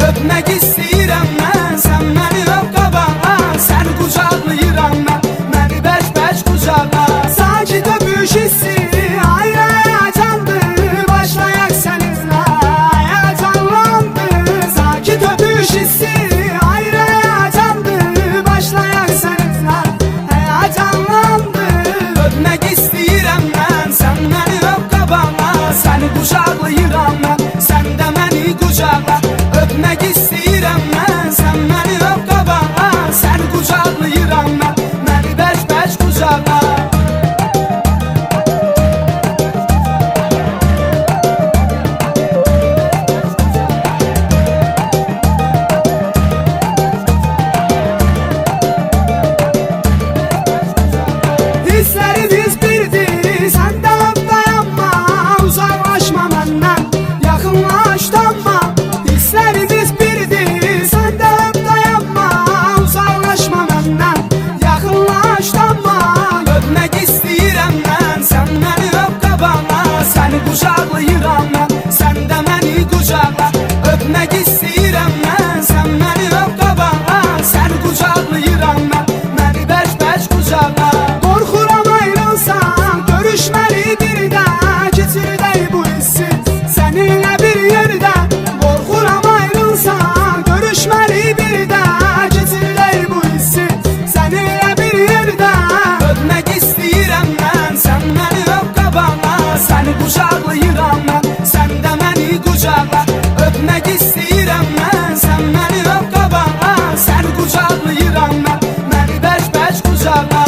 Öpmek istəyirəm mən, sən məni öp qabağa. Səni qucaqlayıram mən, məni bərk-bərk qucaqla. Sakit öpüş hissi ayrı həyəcandır, başlayaq səninlə həyəcanlandı. Sakit öpüş hissi ayrı həyəcandır, başlayaq səninlə həyəcanlandı. Öpmək istəyirəm mən, sən məni öp qabağa. Səni qucaqlayıram mən, sən də məni qucaqla. Öpmək istəyirəm mən, sən məni öp qabağa. Səni qucaqlayıram mən, məni bərk-bərk qucaqla. Hisslərimiz birdir, sən də öp dayanma. Uzaqlaşma məndən, yaxınlaş danma. Hisslərimiz birdir, sən də öp dayanma. Uzaqlaşma məndən, yaxınlaş danma. Öpmək istəyirəm mən, sən məni öp qabağa. Səni qucaqlayıram mən, sən də məni qucaqla. Öpmək istəyirəm mən, sən məni öp qabağa. Səni qucaqlayıram mən, məni bərk-bərk qucaqla. Qorxuram ayrılsan, görüşməli bir də. Keçirdək bu hissi səninlə bir yerdə. Qorxuram ayrılsan, görüşməli bir də. Keçirdək bu hissi səninlə bir yerdə. Öpmək istəyirəm mən, sən məni öp qabağa. Səni qucaqlayıram mən, sən də məni qucaqla. Öpmək istəyirəm mən, sən məni öp qabağa. Səni qucaqlayıram mən, məni bərk-bərk qucaqla.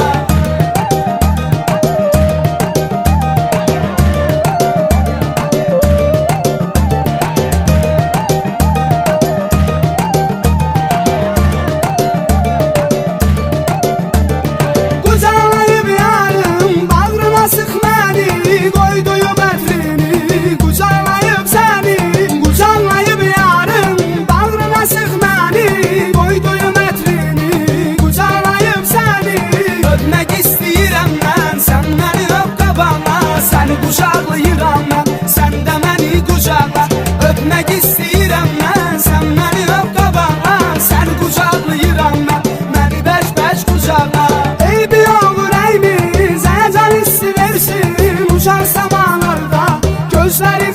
Qucaqlayıb yarım, bağrıma sıx məni. Qoyduyum ətrini, qucaqlayıb səni. Qucaqlayıb yarım, bağrıma sıx məni. Qoyduyum ətrini, qucaqlayıb səni. Öpmək istəyirəm mən, sən məni öp qabağa. Səni qucaqlayıram mən, sən də məni qucaqla. Öpmək istəyirəm mən, sən məni öp qabağa. Səni qucaqlayıram mən, məni bərk-bərk qucaqla. Eybi olur əymimiz, əcəl hissi versin. Uçar samalarda gözləri